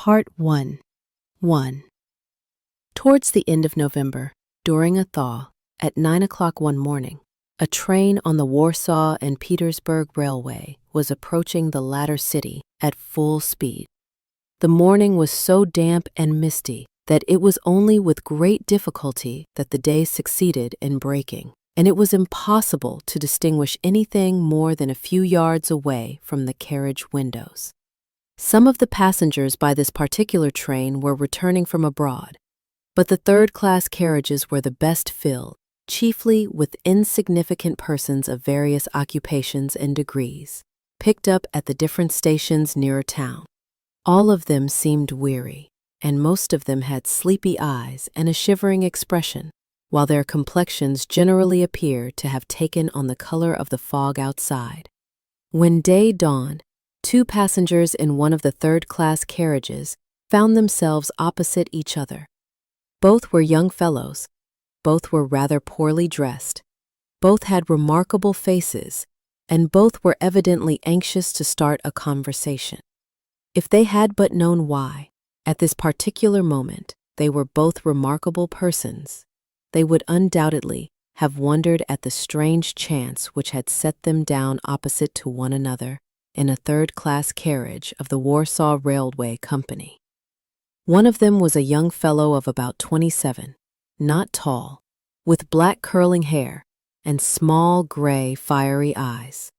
Part 1. 1. Towards the end of November, during a thaw, at 9 o'clock one morning, a train on the Warsaw and Petersburg Railway was approaching the latter city at full speed. The morning was so damp and misty that it was only with great difficulty that the day succeeded in breaking, and it was impossible to distinguish anything more than a few yards away from the carriage windows. Some of the passengers by this particular train were returning from abroad, but the third-class carriages were the best filled, chiefly with insignificant persons of various occupations and degrees, picked up at the different stations nearer town. All of them seemed weary, and most of them had sleepy eyes and a shivering expression, while their complexions generally appeared to have taken on the color of the fog outside. When day dawned, 2 passengers in one of the third-class carriages found themselves opposite each other. Both were young fellows. Both were rather poorly dressed. Both had remarkable faces, and both were evidently anxious to start a conversation. If they had but known why, at this particular moment, they were both remarkable persons, they would undoubtedly have wondered at the strange chance which had set them down opposite to one another in a third-class carriage of the Warsaw Railway Company. One of them was a young fellow of about 27, not tall, with black curling hair and small, gray, fiery eyes.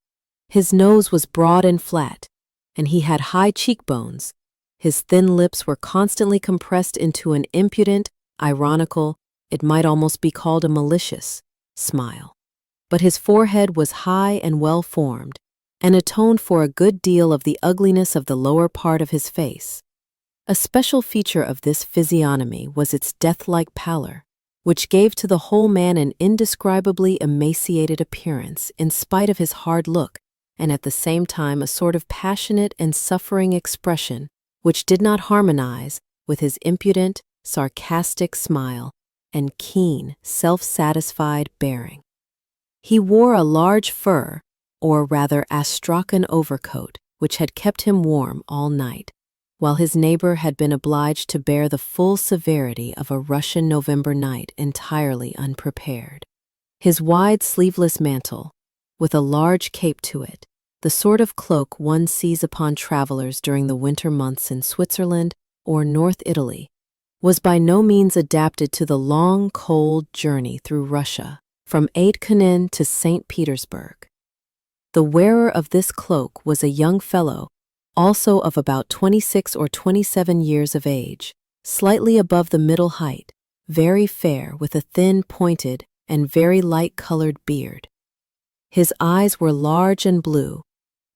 His nose was broad and flat, and he had high cheekbones. His thin lips were constantly compressed into an impudent, ironical, it might almost be called a malicious, smile. But his forehead was high and well-formed, and atoned for a good deal of the ugliness of the lower part of his face. A special feature of this physiognomy was its death-like pallor, which gave to the whole man an indescribably emaciated appearance in spite of his hard look, and at the same time a sort of passionate and suffering expression which did not harmonize with his impudent, sarcastic smile and keen, self-satisfied bearing. He wore a large fur, or rather astrakhan overcoat, which had kept him warm all night, while his neighbor had been obliged to bear the full severity of a Russian November night entirely unprepared. His wide sleeveless mantle, with a large cape to it, the sort of cloak one sees upon travelers during the winter months in Switzerland or North Italy, was by no means adapted to the long, cold journey through Russia from Aitkunin to St. Petersburg. The wearer of this cloak was a young fellow, also of about 26 or 27 years of age, slightly above the middle height, very fair with a thin, pointed, and very light-colored beard. His eyes were large and blue,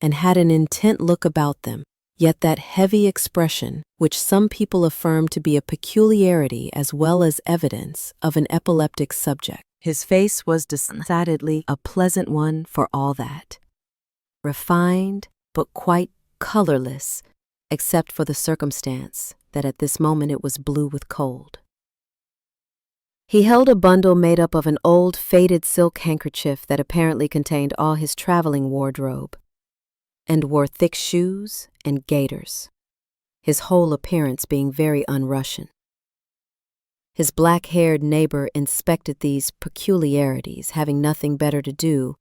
and had an intent look about them, yet that heavy expression which some people affirm to be a peculiarity as well as evidence of an epileptic subject. His face was decidedly a pleasant one for all that. Refined, but quite colorless, except for the circumstance that at this moment it was blue with cold. He held a bundle made up of an old faded silk handkerchief that apparently contained all his traveling wardrobe, and wore thick shoes and gaiters, his whole appearance being very un-Russian. His black-haired neighbor inspected these peculiarities, having nothing better to do,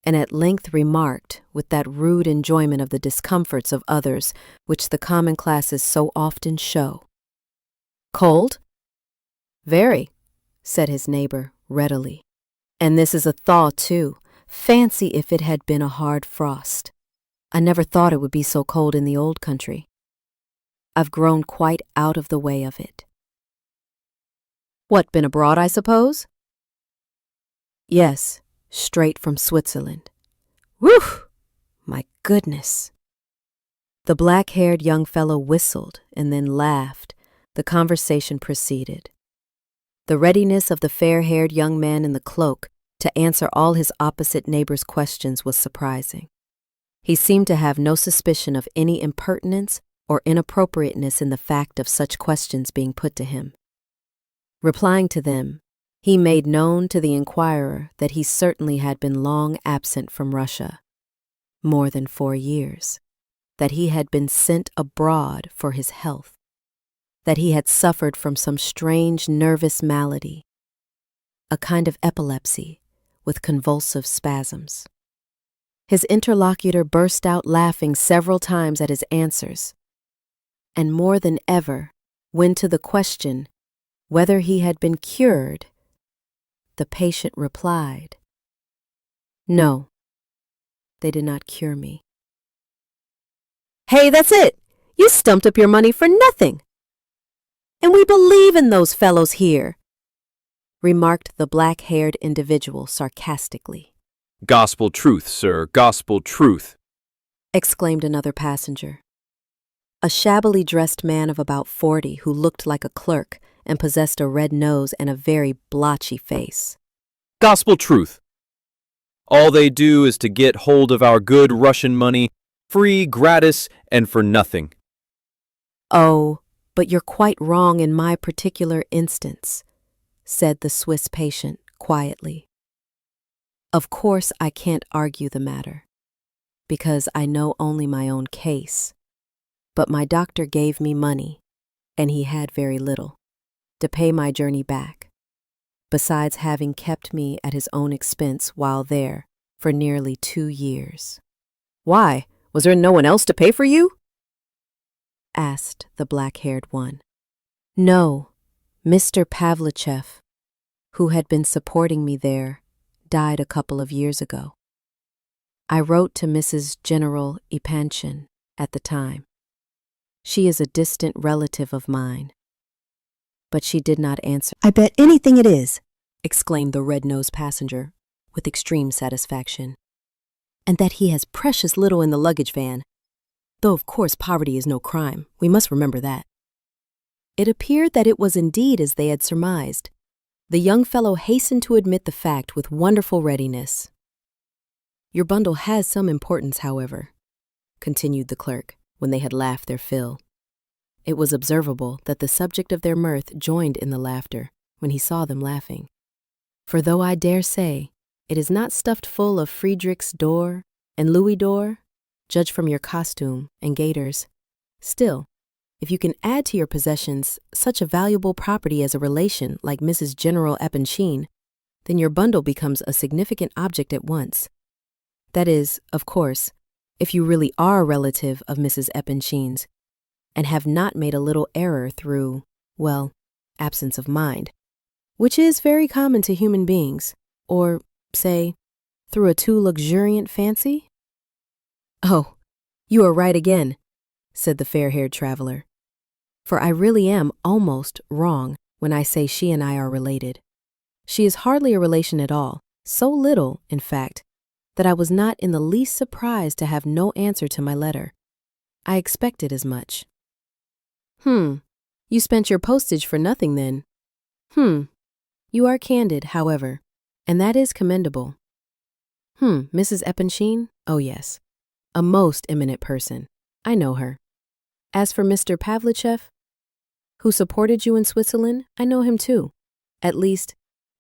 and at length remarked, with that rude enjoyment of the discomforts of others which the common classes so often show, "Cold?" "Very," said his neighbor readily. "And this is a thaw, too. Fancy if it had been a hard frost. I never thought it would be so cold in the old country. I've grown quite out of the way of it." "What, been abroad, I suppose?" "Yes. Straight from Switzerland." "Whew! My goodness!" The black-haired young fellow whistled and then laughed. The conversation proceeded. The readiness of the fair-haired young man in the cloak to answer all his opposite neighbor's questions was surprising. He seemed to have no suspicion of any impertinence or inappropriateness in the fact of such questions being put to him. Replying to them, he made known to the inquirer that he certainly had been long absent from Russia, more than 4 years, that he had been sent abroad for his health, that he had suffered from some strange nervous malady, a kind of epilepsy with convulsive spasms. His interlocutor burst out laughing several times at his answers, and more than ever, when to the question whether he had been cured, the patient replied, "No, they did not cure me." "Hey, that's it! You stumped up your money for nothing! And we believe in those fellows here," remarked the black-haired individual sarcastically. "Gospel truth, sir, gospel truth," exclaimed another passenger, a shabbily dressed man of about 40 who looked like a clerk and possessed a red nose and a very blotchy face. "Gospel truth. All they do is to get hold of our good Russian money, free, gratis, and for nothing." "Oh, but you're quite wrong in my particular instance," said the Swiss patient quietly. "Of course I can't argue the matter, because I know only my own case. But my doctor gave me money, and he had very little, to pay my journey back, besides having kept me at his own expense while there for nearly 2 years." "Why, was there no one else to pay for you?" asked the black-haired one. "No, Mr. Pavlichev, who had been supporting me there, died a couple of years ago. I wrote to Mrs. General Epanchin at the time. She is a distant relative of mine, but she did not answer." "I bet anything it is," exclaimed the red-nosed passenger with extreme satisfaction, "and that he has precious little in the luggage van, though of course poverty is no crime, we must remember that." It appeared that it was indeed as they had surmised. The young fellow hastened to admit the fact with wonderful readiness. "Your bundle has some importance, however," continued the clerk, when they had laughed their fill. It was observable that the subject of their mirth joined in the laughter when he saw them laughing. "For though I dare say it is not stuffed full of Friedrichs d'Or and Louis d'Or, judge from your costume and gaiters, still, if you can add to your possessions such a valuable property as a relation like Mrs. General Epanchin, then your bundle becomes a significant object at once. That is, of course, if you really are a relative of Mrs. Epanchin's, and have not made a little error through, well, absence of mind, which is very common to human beings, or, say, through a too luxuriant fancy." "Oh, you are right again," said the fair-haired traveler, "for I really am almost wrong when I say she and I are related. She is hardly a relation at all, so little, in fact, that I was not in the least surprised to have no answer to my letter. I expected as much." You spent your postage for nothing then." You are candid, however, and that is commendable." Mrs. Epanchin? Oh yes, a most eminent person. I know her. As for Mr. Pavlichev, who supported you in Switzerland, I know him too. At least,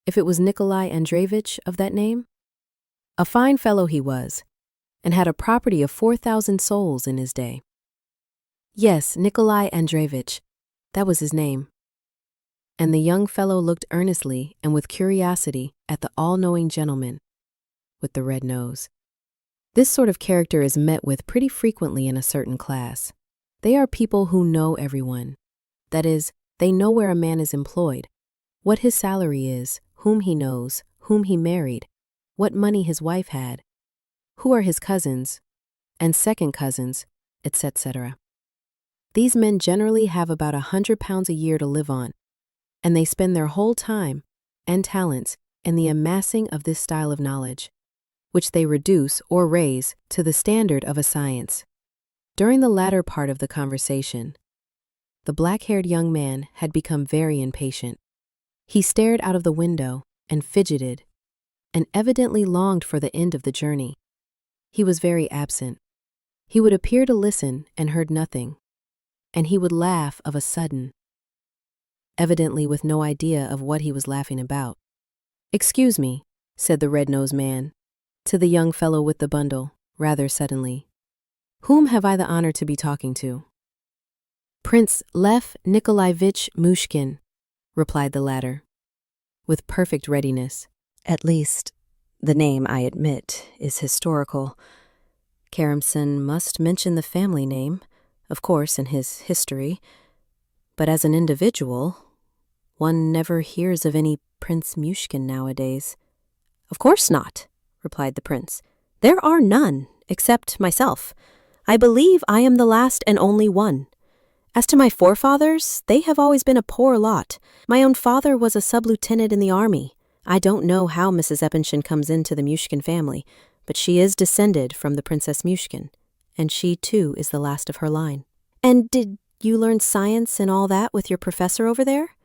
if it was Nikolai Andreevich of that name. A fine fellow he was, and had a property of 4,000 souls in his day." "Yes, Nikolai Andreevich, that was his name." And the young fellow looked earnestly and with curiosity at the all-knowing gentleman with the red nose. This sort of character is met with pretty frequently in a certain class. They are people who know everyone. That is, they know where a man is employed, what his salary is, whom he knows, whom he married, what money his wife had, who are his cousins, and second cousins, etc. These men generally have about £100 a year to live on, and they spend their whole time and talents in the amassing of this style of knowledge, which they reduce or raise to the standard of a science. During the latter part of the conversation, the black-haired young man had become very impatient. He stared out of the window and fidgeted, and evidently longed for the end of the journey. He was very absent. He would appear to listen and heard nothing, and he would laugh of a sudden, evidently with no idea of what he was laughing about. "Excuse me," said the red-nosed man to the young fellow with the bundle, rather suddenly. "Whom have I the honor to be talking to?" Prince Lev Nikolaevich Mushkin, replied the latter, with perfect readiness. At least, the name, I admit, is historical. Karamsin must mention the family name, of course, in his history, but as an individual, one never hears of any Prince Mushkin nowadays. Of course not, replied the prince. There are none, except myself. I believe I am the last and only one. As to my forefathers, they have always been a poor lot. My own father was a sub-lieutenant in the army. I don't know how Mrs. Eppenshin comes into the Mushkin family, but she is descended from the Princess Mushkin, and she, too, is the last of her line. And did you learn science and all that with your professor over there?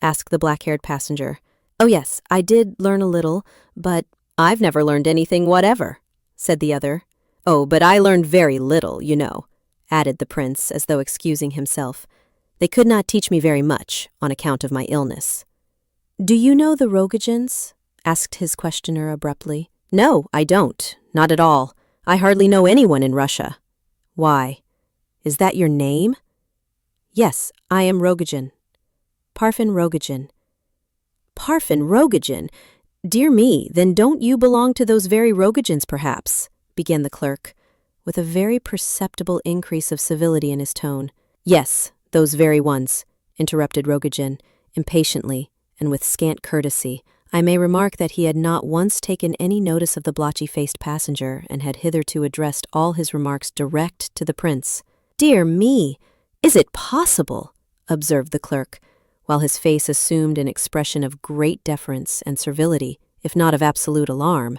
Asked the black-haired passenger. Oh yes, I did learn a little, but I've never learned anything whatever, said the other. Oh, but I learned very little, you know, added the prince, as though excusing himself. They could not teach me very much on account of my illness. Do you know the Rogojins? Asked his questioner abruptly. No, I don't. Not at all. I hardly know anyone in Russia. Why? Is that your name? Yes, I am Rogojin. Parfen Rogojin. Parfen Rogojin? Dear me, then don't you belong to those very Rogojins, perhaps? Began the clerk, with a very perceptible increase of civility in his tone. Yes, those very ones, interrupted Rogojin, impatiently and with scant courtesy. I may remark that he had not once taken any notice of the blotchy-faced passenger and had hitherto addressed all his remarks direct to the prince. Dear me, is it possible? Observed the clerk, while his face assumed an expression of great deference and servility, if not of absolute alarm.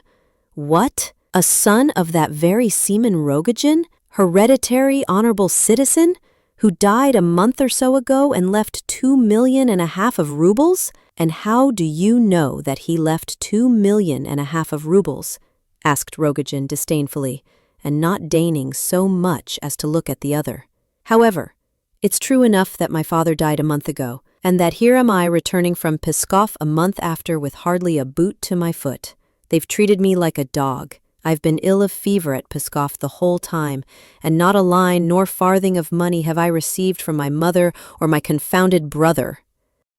What? A son of that very Seaman Rogojin, hereditary honorable citizen, who died a month or so ago and left 2.5 million of rubles? And how do you know that he left 2.5 million of rubles? Asked Rogojin disdainfully, and not deigning so much as to look at the other. However, it's true enough that my father died a month ago, and that here am I returning from Pskov a month after with hardly a boot to my foot. They've treated me like a dog. I've been ill of fever at Pskov the whole time, and not a line nor farthing of money have I received from my mother or my confounded brother.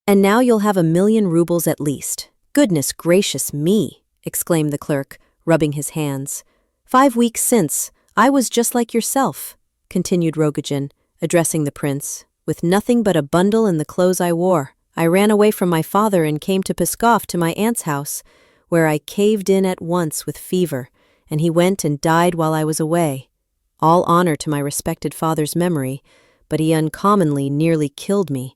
And now you'll have 1 million rubles at least. Goodness gracious me, exclaimed the clerk, rubbing his hands. 5 weeks since, I was just like yourself, continued Rogojin, addressing the prince, with nothing but a bundle and the clothes I wore. I ran away from my father and came to Pskov to my aunt's house, where I caved in at once with fever, and he went and died while I was away. All honor to my respected father's memory, but he uncommonly nearly killed me.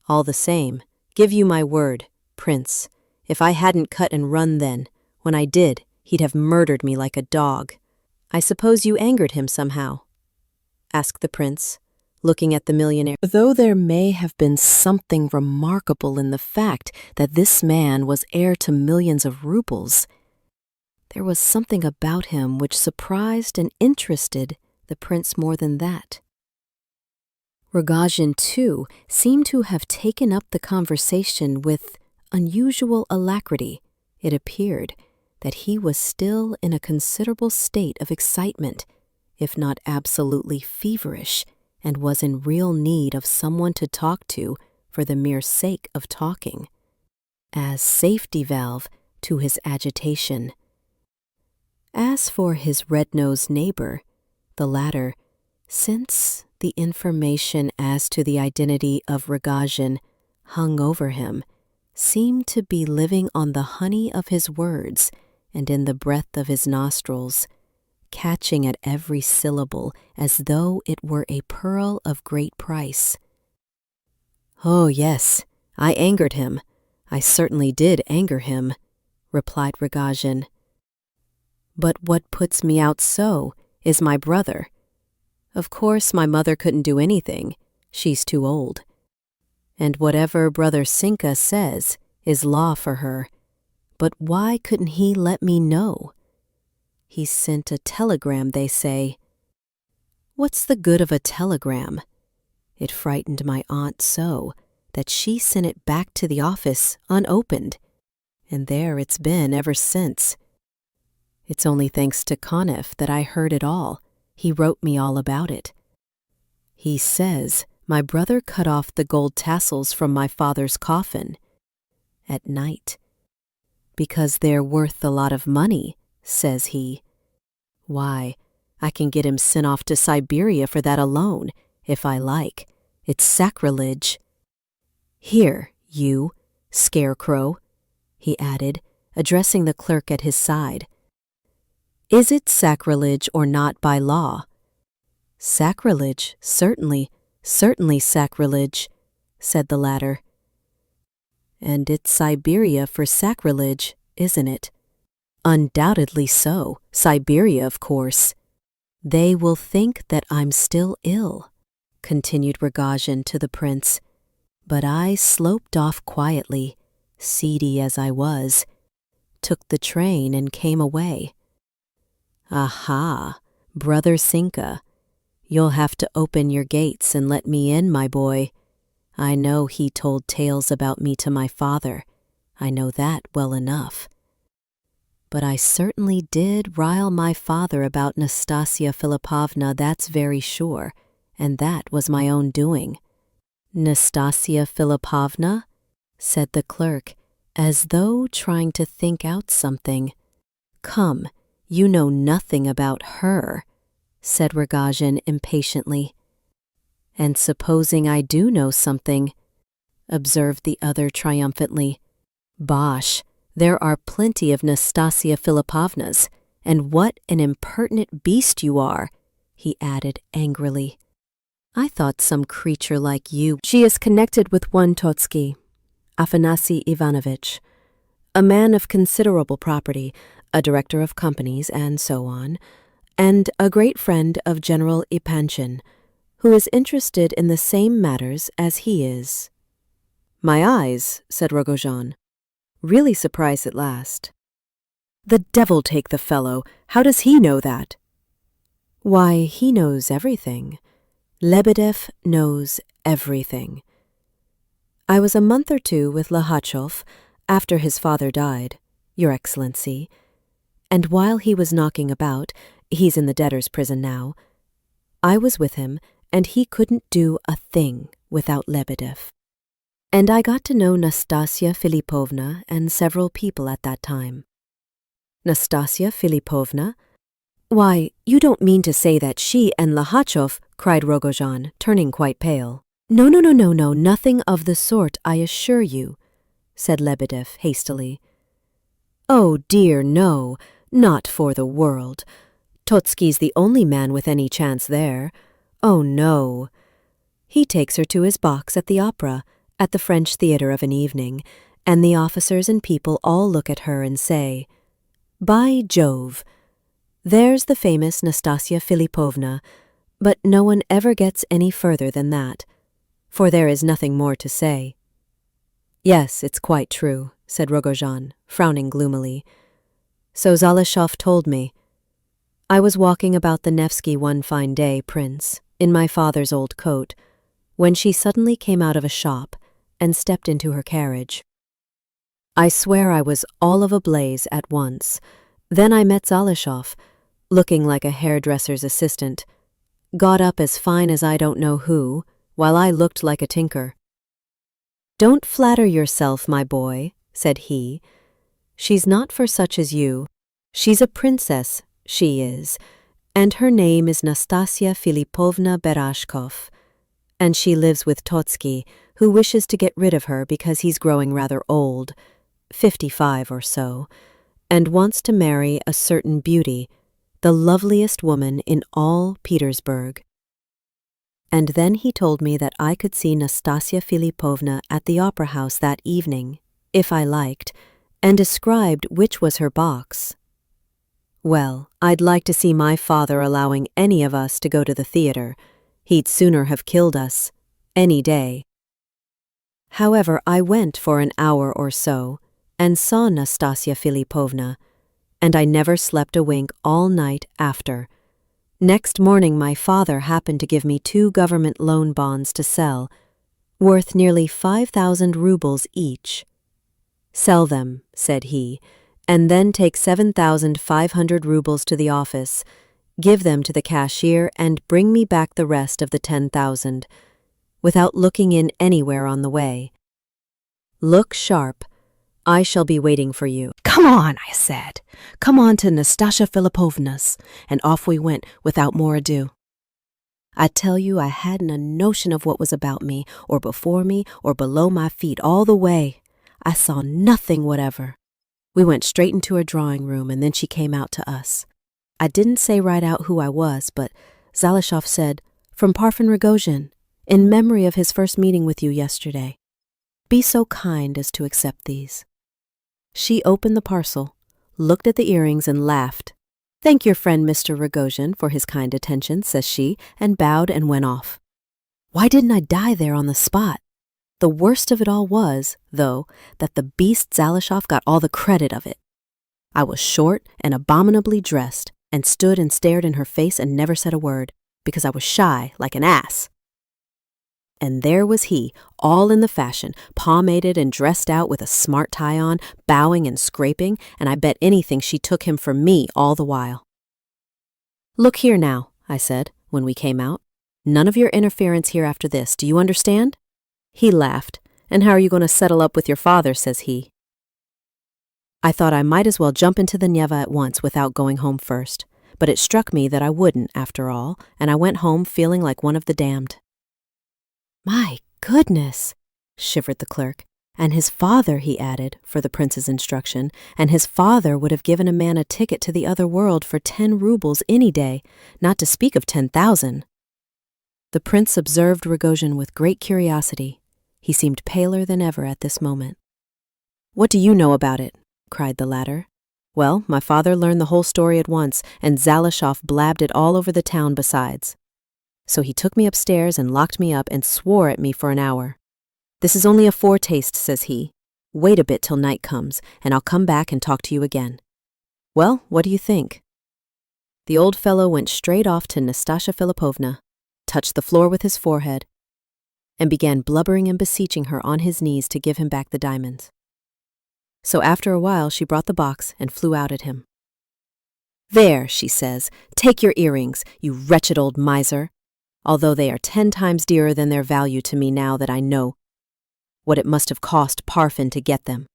All the same, give you my word, prince, if I hadn't cut and run then, when I did, he'd have murdered me like a dog. I suppose you angered him somehow? Asked the prince, looking at the millionaire. Though there may have been something remarkable in the fact that this man was heir to millions of rubles, there was something about him which surprised and interested the prince more than that. Rogojin, too, seemed to have taken up the conversation with unusual alacrity. It appeared that he was still in a considerable state of excitement, if not absolutely feverish, and was in real need of someone to talk to for the mere sake of talking, as safety valve to his agitation. As for his red-nosed neighbor, the latter, since the information as to the identity of Rogojin hung over him, seemed to be living on the honey of his words and in the breath of his nostrils, catching at every syllable as though it were a pearl of great price. Oh, yes, I angered him. I certainly did anger him, replied Rogojin. But what puts me out so is my brother. Of course, my mother couldn't do anything. She's too old. And whatever Brother Sinka says is law for her. But why couldn't he let me know? He sent a telegram, they say. What's the good of a telegram? It frightened my aunt so that she sent it back to the office unopened, and there it's been ever since. It's only thanks to Konev that I heard it all. He wrote me all about it. He says My brother cut off the gold tassels from my father's coffin. At night. Because they're worth a lot of money, says he. Why, I can get him sent off to Siberia for that alone, if I like. It's sacrilege. Here, you, scarecrow, he added, addressing the clerk at his side. Is it sacrilege or not by law? Sacrilege, certainly sacrilege, said the latter. And it's Siberia for sacrilege, isn't it? Undoubtedly so, Siberia, of course. They will think that I'm still ill, continued Rogojin to the prince, but I sloped off quietly, seedy as I was, took the train and came away. Aha, Brother Sinka, you'll have to open your gates and let me in, my boy. I know he told tales about me to my father. I know that well enough. But I certainly did rile my father about Nastasia Philippovna, that's very sure, and that was my own doing. Nastasia Philippovna? Said the clerk, as though trying to think out something. Come, you know nothing about her, said Rogojin impatiently. And supposing I do know something, observed the other triumphantly. Bosh, there are plenty of Nastasia Philippovnas, and what an impertinent beast you are, he added angrily. I thought some creature like you. She is connected with one Totsky, Afanasy Ivanovitch, a man of considerable property, a director of companies, and so on, and a great friend of General Epanchin, who is interested in the same matters as he is. My eyes, said Rogojin, really surprised at last. The devil take the fellow, how does he know that? Why, he knows everything. Lebedev knows everything. I was a month or two with Lahachov after his father died, Your Excellency, and while he was knocking about, he's in the debtor's prison now, I was with him, and he couldn't do a thing without Lebedev. And I got to know Nastasia Philippovna and several people at that time. Nastasia Philippovna? Why, you don't mean to say that she and Lahachov, cried Rogojin, turning quite pale. No, nothing of the sort, I assure you, said Lebedev hastily. Oh dear, no, not for the world. Totsky's the only man with any chance there. Oh no. He takes her to his box at the opera, at the French theatre of an evening, and the officers and people all look at her and say, By Jove, there's the famous Nastasia Philippovna, but no one ever gets any further than that, for there is nothing more to say. Yes, it's quite true, said Rogojin, frowning gloomily. So Zaleshov told me. I was walking about the Nevsky one fine day, Prince, in my father's old coat, when she suddenly came out of a shop and stepped into her carriage. I swear I was all of a blaze at once. Then I met Zaleshov, looking like a hairdresser's assistant, got up as fine as I don't know who, while I looked like a tinker. Don't flatter yourself, my boy, said he. She's not for such as you. She's a princess, she is, and her name is Nastasia Philippovna Berashkov, and she lives with Totsky, who wishes to get rid of her because he's growing rather old, 55 or so, and wants to marry a certain beauty, the loveliest woman in all Petersburg. And then he told me that I could see Nastasia Philippovna at the opera house that evening, if I liked, and described which was her box. Well, I'd like to see my father allowing any of us to go to the theatre. He'd sooner have killed us, any day. However, I went for an hour or so, and saw Nastasia Philippovna, and I never slept a wink all night after. Next morning my father happened to give me 2 government loan bonds to sell, worth nearly 5,000 rubles each. Sell them, said he, and then take 7,500 rubles to the office, give them to the cashier, and bring me back the rest of the 10,000. without looking in anywhere on the way. "Look sharp. I shall be waiting for you." "Come on," I said. "Come on to Nastasia Filipovna's," and off we went without more ado. I tell you, I hadn't a notion of what was about me, or before me, or below my feet all the way. I saw nothing whatever. We went straight into her drawing room, and then she came out to us. I didn't say right out who I was, but Zaleshov said, "From Parfen Rogozhin, in memory of his first meeting with you yesterday. Be so kind as to accept these." She opened the parcel, looked at the earrings, and laughed. "Thank your friend Mr. Rogozhin for his kind attention," says she, and bowed and went off. Why didn't I die there on the spot? The worst of it all was, though, that the beast Zaleshov got all the credit of it. I was short and abominably dressed, and stood and stared in her face and never said a word, because I was shy like an ass. And there was he, all in the fashion, pomaded and dressed out with a smart tie on, bowing and scraping, and I bet anything she took him for me all the while. "Look here now," I said, when we came out. "None of your interference here after this, do you understand?" He laughed. "And how are you going to settle up with your father?" says he. I thought I might as well jump into the Neva at once without going home first, but it struck me that I wouldn't, after all, and I went home feeling like one of the damned. "My goodness," shivered the clerk. "And his father," he added, for the prince's instruction, "and his father would have given a man a ticket to the other world for 10 rubles any day, not to speak of 10,000. The prince observed Rogozhin with great curiosity. He seemed paler than ever at this moment. "What do you know about it?" cried the latter. "Well, my father learned the whole story at once, and Zaleshov blabbed it all over the town besides. So he took me upstairs and locked me up and swore at me for an hour. 'This is only a foretaste,' says he. 'Wait a bit till night comes, and I'll come back and talk to you again.' Well, what do you think? The old fellow went straight off to Nastasia Filipovna, touched the floor with his forehead, and began blubbering and beseeching her on his knees to give him back the diamonds. So after a while she brought the box and flew out at him. 'There,' she says, 'take your earrings, you wretched old miser, although they are 10 times dearer than their value to me now that I know what it must have cost Parfen to get them.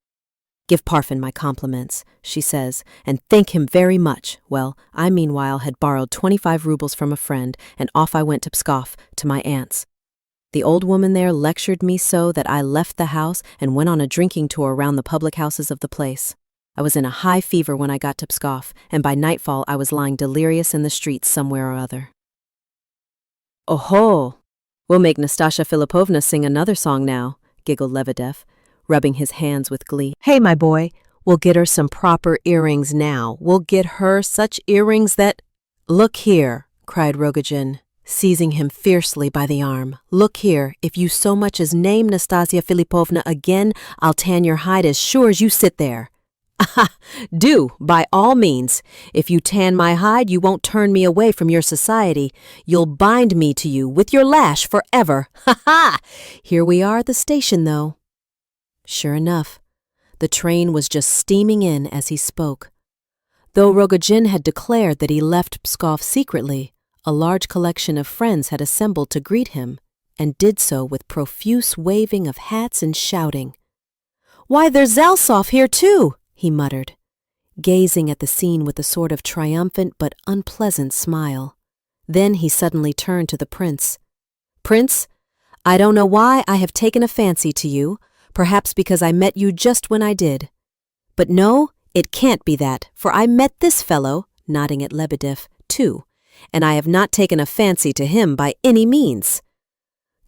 Give Parfen my compliments,' she says, 'and thank him very much.' Well, I meanwhile had borrowed 25 rubles from a friend, and off I went to Pskov, to my aunt's. The old woman there lectured me so that I left the house and went on a drinking tour around the public houses of the place. I was in a high fever when I got to Pskov, and by nightfall I was lying delirious in the streets somewhere or other." "Oho! We'll make Nastasia Filipovna sing another song now," giggled Lebedev, rubbing his hands with glee. "Hey, my boy, we'll get her some proper earrings now. We'll get her such earrings that—" "Look here," cried Rogozhin, seizing him fiercely by the arm. "Look here, if you so much as name Nastasia Filipovna again, I'll tan your hide as sure as you sit there." "Aha! Do, by all means. If you tan my hide, you won't turn me away from your society. You'll bind me to you with your lash forever. Ha ha! Here we are at the station, though." Sure enough, the train was just steaming in as he spoke. Though Rogozhin had declared that he left Pskov secretly, a large collection of friends had assembled to greet him, and did so with profuse waving of hats and shouting. "Why, there's Zalesov here, too!" he muttered, gazing at the scene with a sort of triumphant but unpleasant smile. Then he suddenly turned to the prince. "Prince, I don't know why I have taken a fancy to you, perhaps because I met you just when I did. But no, it can't be that, for I met this fellow," nodding at Lebedev, "too, and I have not taken a fancy to him by any means.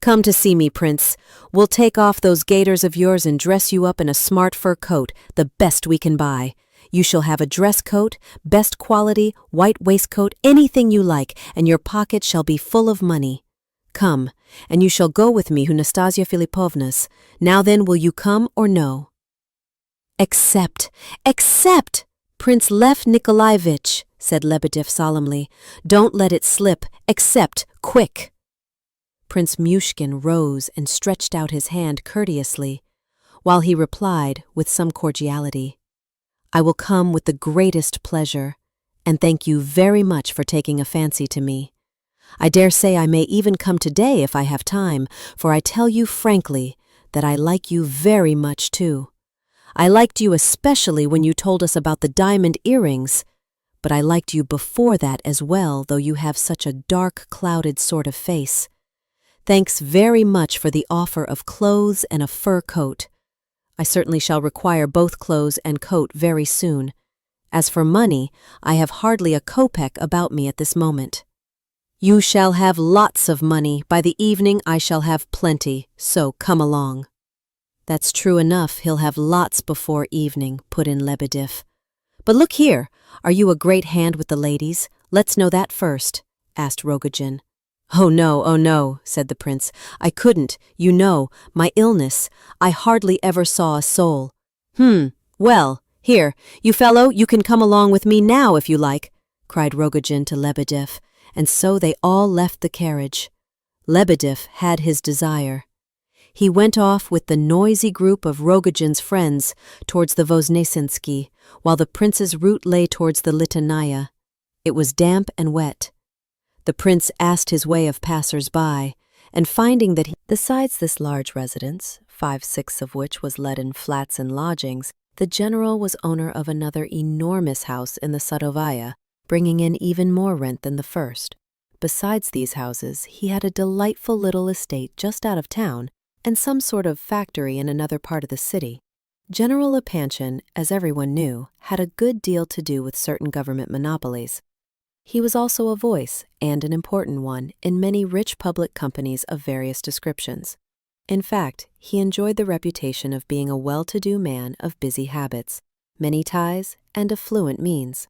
Come to see me, Prince. We'll take off those gaiters of yours and dress you up in a smart fur coat, the best we can buy. You shall have a dress coat, best quality, white waistcoat, anything you like, and your pocket shall be full of money. Come, and you shall go with me to Nastasia Filipovna's. Now then, will you come or no?" "Accept, accept, Prince Lev Nikolaevich," said Lebedev solemnly. "Don't let it slip. Accept, quick." Prince Myushkin rose and stretched out his hand courteously, while he replied with some cordiality, "I will come with the greatest pleasure, and thank you very much for taking a fancy to me. I dare say I may even come today if I have time, for I tell you frankly that I like you very much too. I liked you especially when you told us about the diamond earrings, but I liked you before that as well, though you have such a dark, clouded sort of face. Thanks very much for the offer of clothes and a fur coat. I certainly shall require both clothes and coat very soon. As for money, I have hardly a kopeck about me at this moment. You shall have lots of money. By the evening I shall have plenty, so come along. That's true enough, he'll have lots before evening, put in Lebedev. But look here, are you a great hand with the ladies? Let's know that first, asked Rogojin. Oh no, said the prince. I couldn't, you know, my illness. I hardly ever saw a soul. Well, here, you fellow, you can come along with me now if you like, cried Rogojin to Lebedev, and so they all left the carriage. Lebedev had his desire. He went off with the noisy group of Rogojin's friends towards the Voznesensky, while the prince's route lay towards the Litanaya. It was damp and wet. The prince asked his way of passers-by, and finding that besides this large residence, 5/6 of which was let in flats and lodgings, the general was owner of another enormous house in the Sadovaya, bringing in even more rent than the first. Besides these houses, he had a delightful little estate just out of town, and some sort of factory in another part of the city. General Epanchin, as everyone knew, had a good deal to do with certain government monopolies. He was also a voice, and an important one, in many rich public companies of various descriptions. In fact, he enjoyed the reputation of being a well-to-do man of busy habits, many ties, and affluent means.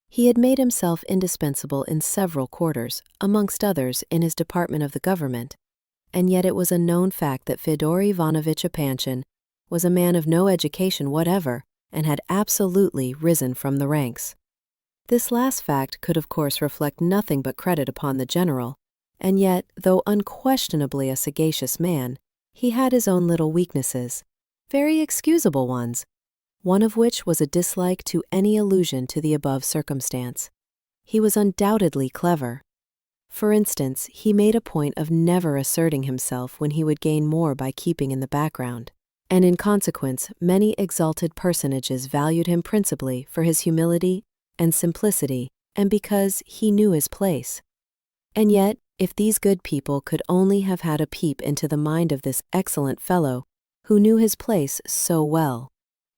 He had made himself indispensable in several quarters, amongst others in his department of the government, and yet it was a known fact that Fyodor Ivanovich Epanchin was a man of no education whatever and had absolutely risen from the ranks. This last fact could of course reflect nothing but credit upon the general, and yet, though unquestionably a sagacious man, he had his own little weaknesses, very excusable ones, one of which was a dislike to any allusion to the above circumstance. He was undoubtedly clever. For instance, he made a point of never asserting himself when he would gain more by keeping in the background, and in consequence many exalted personages valued him principally for his humility and simplicity, and because he knew his place. And yet, if these good people could only have had a peep into the mind of this excellent fellow, who knew his place so well.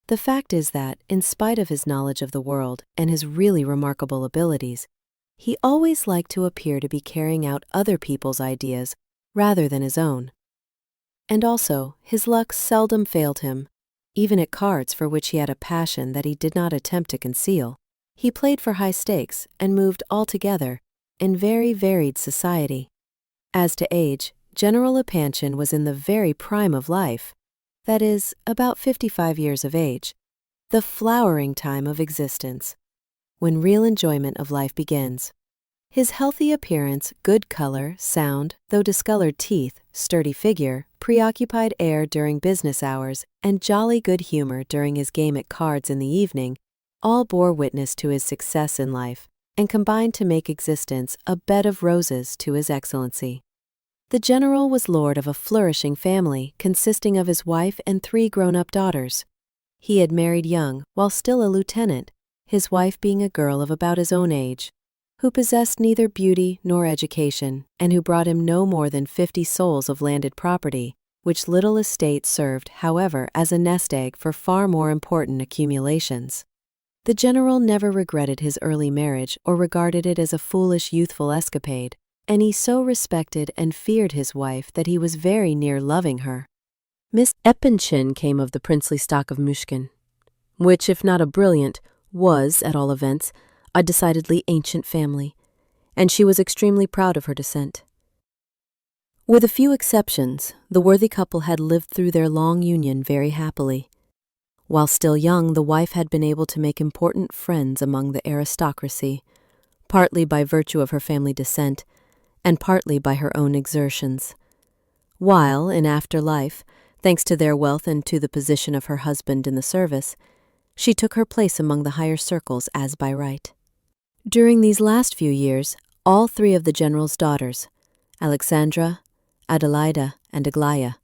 The fact is that, in spite of his knowledge of the world and his really remarkable abilities, he always liked to appear to be carrying out other people's ideas rather than his own. And also, his luck seldom failed him, even at cards for which he had a passion that he did not attempt to conceal. He played for high stakes and moved altogether in very varied society. As to age, General Epanchin was in the very prime of life, that is, about 55 years of age, the flowering time of existence, when real enjoyment of life begins. His healthy appearance, good color, sound, though discolored teeth, sturdy figure, preoccupied air during business hours, and jolly good humor during his game at cards in the evening, all bore witness to his success in life, and combined to make existence a bed of roses to his excellency. The general was lord of a flourishing family consisting of his wife and 3 grown-up daughters. He had married young, while still a lieutenant, his wife being a girl of about his own age, who possessed neither beauty nor education, and who brought him no more than 50 souls of landed property, which little estate served, however, as a nest egg for far more important accumulations. The general never regretted his early marriage or regarded it as a foolish youthful escapade, and he so respected and feared his wife that he was very near loving her. Miss Epanchin came of the princely stock of Mushkin, which, if not a brilliant, was, at all events, a decidedly ancient family, and she was extremely proud of her descent. With a few exceptions, the worthy couple had lived through their long union very happily. While still young, the wife had been able to make important friends among the aristocracy, partly by virtue of her family descent, and partly by her own exertions. While, in after life, thanks to their wealth and to the position of her husband in the service, she took her place among the higher circles as by right. During these last few years, All three of the general's daughters, Alexandra, Adelaida, and Aglaya,